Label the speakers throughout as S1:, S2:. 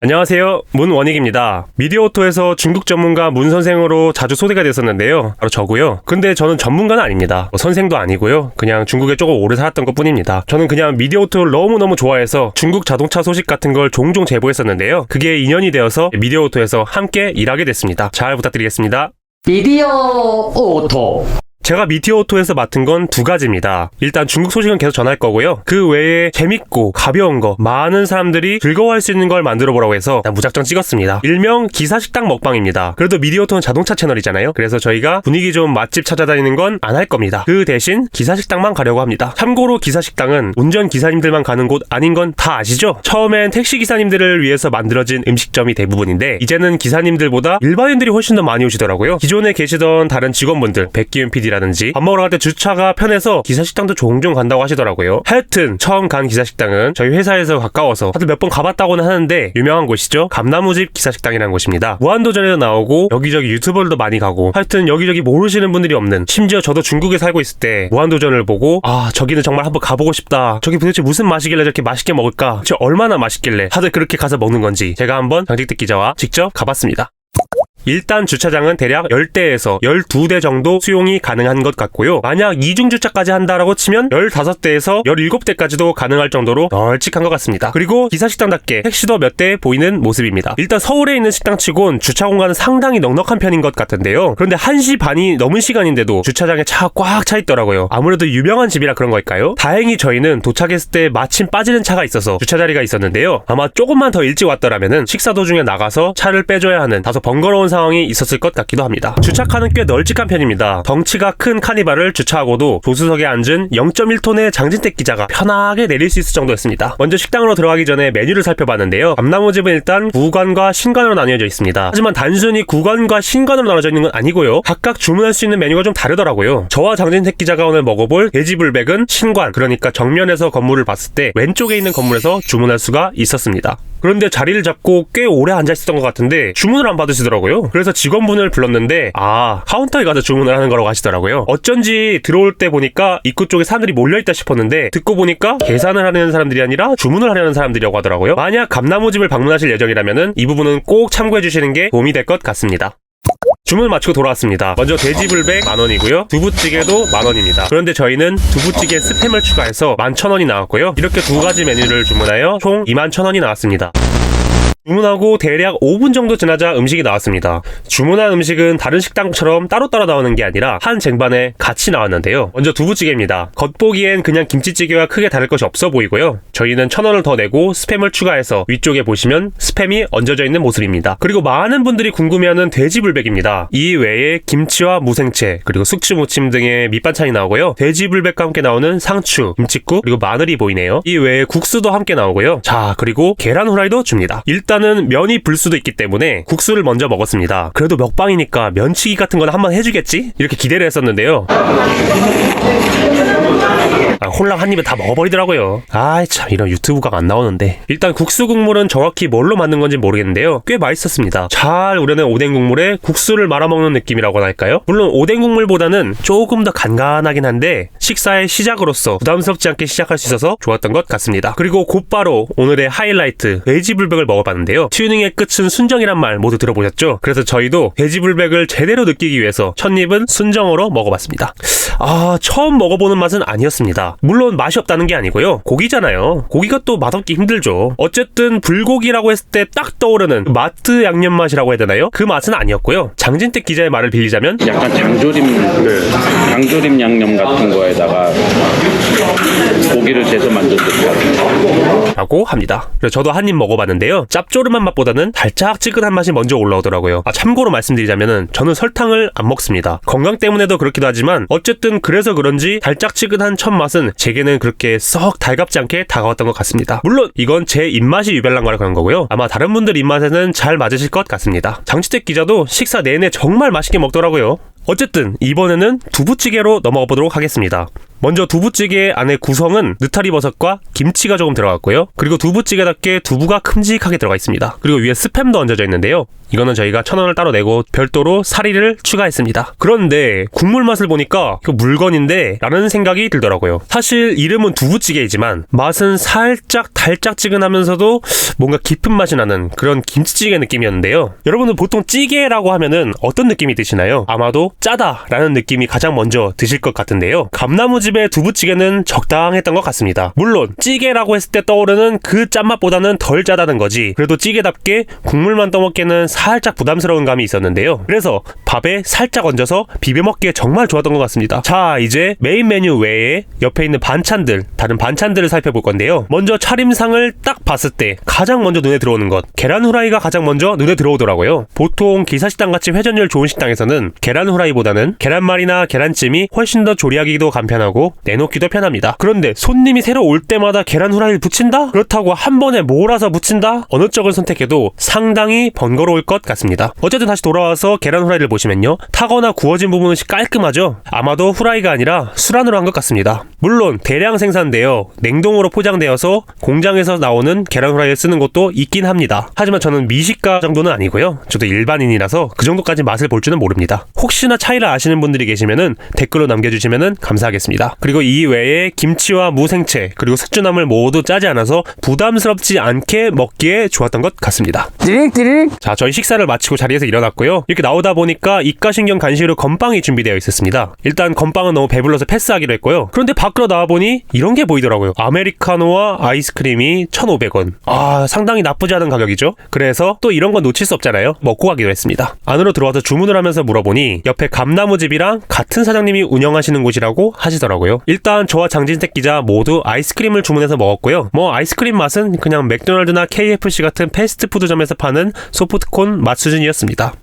S1: 안녕하세요, 문원익입니다. 미디어오토에서 중국 전문가 문 선생으로 자주 소개가 됐었는데요, 바로 저고요. 근데 저는 전문가는 아닙니다. 선생도 아니고요, 그냥 중국에 조금 오래 살았던 것 뿐입니다. 저는 그냥 미디어오토를 너무너무 좋아해서 중국 자동차 소식 같은 걸 종종 제보했었는데요, 그게 인연이 되어서 미디어오토에서 함께 일하게 됐습니다. 잘 부탁드리겠습니다.
S2: 미디어오토.
S1: 제가 미디어오토에서 맡은 건 두 가지입니다. 일단 중국 소식은 계속 전할 거고요. 그 외에 재밌고 가벼운 거, 많은 사람들이 즐거워할 수 있는 걸 만들어 보라고 해서 무작정 찍었습니다. 일명 기사식당 먹방입니다. 그래도 미디어오토는 자동차 채널이잖아요. 그래서 저희가 분위기 좋은 맛집 찾아다니는 건 안 할 겁니다. 그 대신 기사식당만 가려고 합니다. 참고로 기사식당은 운전기사님들만 가는 곳 아닌 건 다 아시죠? 처음엔 택시기사님들을 위해서 만들어진 음식점이 대부분인데 이제는 기사님들보다 일반인들이 훨씬 더 많이 오시더라고요. 기존에 계시던 다른 직원분들, 백기훈 PD라든지 밥 먹으러 갈 때 주차가 편해서 기사식당도 종종 간다고 하시더라고요. 하여튼 처음 간 기사식당은 저희 회사에서 가까워서 다들 몇 번 가봤다고는 하는데 유명한 곳이죠. 감나무집 기사식당이라는 곳입니다. 무한도전에도 나오고 여기저기 유튜버들도 많이 가고, 하여튼 여기저기 모르시는 분들이 없는, 심지어 저도 중국에 살고 있을 때 무한도전을 보고 저기는 정말 한번 가보고 싶다, 저기 도대체 무슨 맛이길래 저렇게 맛있게 먹을까, 저 얼마나 맛있길래 다들 그렇게 가서 먹는 건지 제가 한번 장직택 기자와 직접 가봤습니다. 일단 주차장은 대략 10대에서 12대 정도 수용이 가능한 것 같고요. 만약 이중주차까지 한다라고 치면 15대에서 17대까지도 가능할 정도로 널찍한 것 같습니다. 그리고 기사식당답게 택시도 몇 대 보이는 모습입니다. 일단 서울에 있는 식당치곤 주차 공간은 상당히 넉넉한 편인 것 같은데요. 그런데 1시 반이 넘은 시간인데도 주차장에 차가 꽉 차 있더라고요. 아무래도 유명한 집이라 그런 걸까요? 다행히 저희는 도착했을 때 마침 빠지는 차가 있어서 주차자리가 있었는데요. 아마 조금만 더 일찍 왔더라면은 식사 도중에 나가서 차를 빼줘야 하는 다소 번거로운 상황이 있었을 것 같기도 합니다. 주차칸은 꽤 널찍한 편입니다. 덩치가 큰 카니발을 주차하고도 조수석에 앉은 0.1톤의 장진택 기자가 편하게 내릴 수 있을 정도였습니다. 먼저 식당으로 들어가기 전에 메뉴를 살펴봤는데요. 감나무집은 일단 구간과 신간으로 나뉘어져 있습니다. 하지만 단순히 구간과 신간으로 나눠져 있는 건 아니고요, 각각 주문할 수 있는 메뉴가 좀 다르더라고요. 저와 장진택 기자가 오늘 먹어볼 돼지불백은 신관, 그러니까 정면에서 건물을 봤을 때 왼쪽에 있는 건물에서 주문할 수가 있었습니다. 그런데 자리를 잡고 꽤 오래 앉아있었던 것 같은데 주문을 안 받으시더라고요. 그래서 직원분을 불렀는데 카운터에 가서 주문을 하는 거라고 하시더라고요. 어쩐지 들어올 때 보니까 입구 쪽에 사람들이 몰려있다 싶었는데 듣고 보니까 계산을 하려는 사람들이 아니라 주문을 하려는 사람들이라고 하더라고요. 만약 감나무집을 방문하실 예정이라면 이 부분은 꼭 참고해 주시는 게 도움이 될 것 같습니다. 주문을 마치고 돌아왔습니다. 먼저 돼지불백 10,000원이고요. 두부찌개도 10,000원입니다. 그런데 저희는 두부찌개 스팸을 추가해서 11,000원이 나왔고요. 이렇게 두 가지 메뉴를 주문하여 총 21,000원이 나왔습니다. 주문하고 대략 5분 정도 지나자 음식이 나왔습니다. 주문한 음식은 다른 식당처럼 따로따로 나오는 게 아니라 한 쟁반에 같이 나왔는데요. 먼저 두부찌개입니다. 겉보기엔 그냥 김치찌개와 크게 다를 것이 없어 보이고요. 저희는 1,000원을 더 내고 스팸을 추가해서 위쪽에 보시면 스팸이 얹어져 있는 모습입니다. 그리고 많은 분들이 궁금해하는 돼지불백입니다. 이 외에 김치와 무생채, 그리고 숙주 무침 등의 밑반찬이 나오고요. 돼지불백과 함께 나오는 상추, 김칫국, 그리고 마늘이 보이네요. 이 외에 국수도 함께 나오고요. 자, 그리고 계란 후라이도 줍니다. 일단은 면이 불 수도 있기 때문에 국수를 먼저 먹었습니다. 그래도 먹방이니까 면치기 같은 건 한번 해주겠지? 이렇게 기대를 했었는데요. 홀랑 한 입에 다 먹어버리더라고요. 참, 이런 유튜브가 안 나오는데. 일단 국수 국물은 정확히 뭘로 만든 건지 모르겠는데요, 꽤 맛있었습니다. 잘 우려낸 오뎅 국물에 국수를 말아먹는 느낌이라고 할까요? 물론 오뎅 국물보다는 조금 더 간간하긴 한데 식사의 시작으로서 부담스럽지 않게 시작할 수 있어서 좋았던 것 같습니다. 그리고 곧바로 오늘의 하이라이트 돼지불백을 먹어봤는데요. 튜닝의 끝은 순정이란 말 모두 들어보셨죠? 그래서 저희도 돼지불백을 제대로 느끼기 위해서 첫 입은 순정으로 먹어봤습니다. 처음 먹어보는 맛은 아니었습니다. 물론 맛이 없다는 게 아니고요, 고기잖아요. 고기가 또 맛없기 힘들죠. 어쨌든 불고기라고 했을 때 딱 떠오르는 마트 양념 맛이라고 해야 되나요? 그 맛은 아니었고요. 장진택 기자의 말을 빌리자면
S2: 약간 장조림 양념 같은 거에다가 고기를 재서 만든
S1: 듯하고 합니다. 그래서 저도 한 입 먹어봤는데요, 짭조름한 맛보다는 달짝지근한 맛이 먼저 올라오더라고요. 참고로 말씀드리자면은 저는 설탕을 안 먹습니다. 건강 때문에도 그렇기도 하지만 어쨌든 그래서 그런지 달짝지근한 첫 맛은 제게는 그렇게 썩 달갑지 않게 다가왔던 것 같습니다. 물론 이건 제 입맛이 유별난 거라 그런 거고요, 아마 다른 분들 입맛에는 잘 맞으실 것 같습니다. 장치택 기자도 식사 내내 정말 맛있게 먹더라고요. 어쨌든 이번에는 두부찌개로 넘어가 보도록 하겠습니다. 먼저 두부찌개 안에 구성은 느타리버섯과 김치가 조금 들어갔고요. 그리고 두부찌개답게 두부가 큼직하게 들어가 있습니다. 그리고 위에 스팸도 얹어져 있는데요. 이거는 저희가 1,000원을 따로 내고 별도로 사리를 추가했습니다. 그런데 국물 맛을 보니까 이거 물건인데 라는 생각이 들더라고요. 사실 이름은 두부찌개이지만 맛은 살짝 달짝지근하면서도 뭔가 깊은 맛이 나는 그런 김치찌개 느낌이었는데요. 여러분들 보통 찌개라고 하면은 어떤 느낌이 드시나요? 아마도 짜다라는 느낌이 가장 먼저 드실 것 같은데요. 감나무집의 두부찌개는 적당했던 것 같습니다. 물론 찌개라고 했을 때 떠오르는 그 짠맛보다는 덜 짜다는 거지 그래도 찌개답게 국물만 떠먹기에는 살짝 부담스러운 감이 있었는데요. 그래서 밥에 살짝 얹어서 비벼먹기에 정말 좋았던 것 같습니다. 자, 이제 메인 메뉴 외에 옆에 있는 반찬들, 다른 반찬들을 살펴볼 건데요. 먼저 차림상을 딱 봤을 때 가장 먼저 눈에 들어오는 것, 계란 후라이가 가장 먼저 눈에 들어오더라고요. 보통 기사식당같이 회전율 좋은 식당에서는 계란 후라이보다는 계란말이나 계란찜이 훨씬 더 조리하기도 간편하고 내놓기도 편합니다. 그런데 손님이 새로 올 때마다 계란 후라이를 붙인다? 그렇다고 한 번에 몰아서 붙인다? 어느 쪽을 선택해도 상당히 번거로울 것 같습니다. 어쨌든 다시 돌아와서 계란 후라이를 보시면요. 타거나 구워진 부분은 깔끔하죠? 아마도 후라이가 아니라 수란으로 한 것 같습니다. 물론 대량 생산되어 냉동으로 포장되어서 공장에서 나오는 계란 후라이를 쓰는 곳도 있긴 합니다. 하지만 저는 미식가 정도는 아니고요. 저도 일반인이라서 그 정도까지 맛을 볼 줄은 모릅니다. 혹시나 차이를 아시는 분들이 계시면은 댓글로 남겨주시면은 감사하겠습니다. 그리고 이 외에 김치와 무생채 그리고 숙주나물 모두 짜지 않아서 부담스럽지 않게 먹기에 좋았던 것 같습니다. 자, 저희 식사를 마치고 자리에서 일어났고요. 이렇게 나오다 보니까 입가신경 간식으로 건빵이 준비되어 있었습니다. 일단 건빵은 너무 배불러서 패스하기로 했고요. 그런데 밖으로 나와보니 이런 게 보이더라고요. 아메리카노와 아이스크림이 1,500원. 상당히 나쁘지 않은 가격이죠. 그래서 또 이런 건 놓칠 수 없잖아요. 먹고 가기로 했습니다. 안으로 들어와서 주문을 하면서 물어보니 옆에 감나무집이랑 같은 사장님이 운영하시는 곳이라고 하시더라고요. 일단 저와 장진택 기자 모두 아이스크림을 주문해서 먹었고요. 아이스크림 맛은 그냥 맥도날드나 KFC 같은 패스트푸드점에서 파는 소프트콘 맛 수준이었습니다.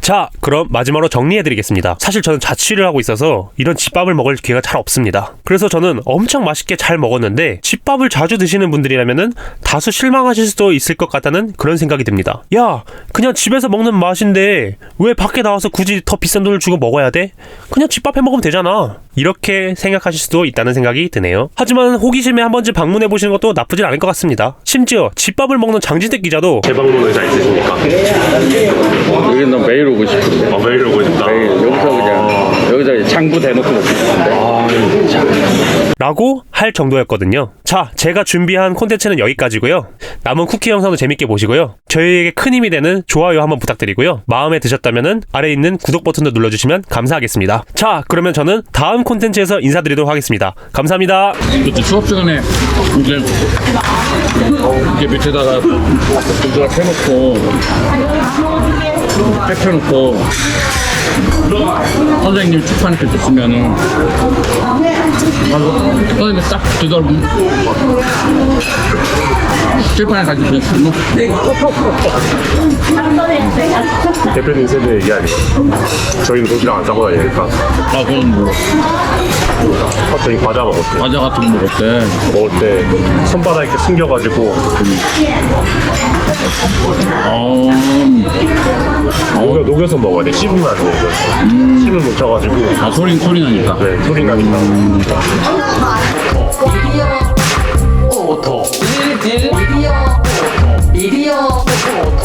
S1: 자, 그럼 마지막으로 정리해드리겠습니다. 사실 저는 자취를 하고 있어서 이런 집밥을 먹을 기회가 잘 없습니다. 그래서 저는 엄청 맛있게 잘 먹었는데 집밥을 자주 드시는 분들이라면은 다소 실망하실 수도 있을 것 같다는 그런 생각이 듭니다. 야, 그냥 집에서 먹는 맛인데 왜 밖에 나와서 굳이 더 비싼 돈을 주고 먹어야 돼? 그냥 집밥 해 먹으면 되잖아. 이렇게 생각하실 수도 있다는 생각이 드네요. 하지만 호기심에 한 번쯤 방문해보시는 것도 나쁘진 않을 것 같습니다. 심지어 집밥을 먹는 장진택 기자도 재방문 의사 있으십니까?
S3: 여기는 난 매일 오고 싶은데.
S1: 매일 오고 싶다.
S3: 매일 여기서 그냥 여기서 창구 대놓고 먹고 싶은데.
S1: 라고 할 정도였거든요. 자, 제가 준비한 콘텐츠는 여기까지고요. 남은 쿠키 영상도 재밌게 보시고요. 저희에게 큰 힘이 되는 좋아요 한번 부탁드리고요. 마음에 드셨다면은 아래에 있는 구독 버튼도 눌러주시면 감사하겠습니다. 자, 그러면 저는 다음 콘텐츠에서 인사드리도록 하겠습니다. 감사합니다.
S3: 그때 수업 시간에 이제 이렇게 밑에다가 손가락 해놓고 뺏겨놓고 선생님 출판 이렇게 줬으면은 선생님이 딱 뒤돌면 출판에 가지고 있으면
S2: 대표님 세대 얘기 아니에요. 저희는 도시락 안 싸고 다니니까.
S3: 그건 뭐
S2: 갑자기 과자 먹었대.
S3: 과자 같은 거 먹을
S2: 먹을 때 손바닥 이렇게 숨겨가지고 녹여서 먹어야 돼. 씹으면 안 돼. 이거. 씹을 못 쳐가지고.
S3: 소리 나니까.
S2: 네, 소리 나니까.
S4: 미디어 오토 미디어 오토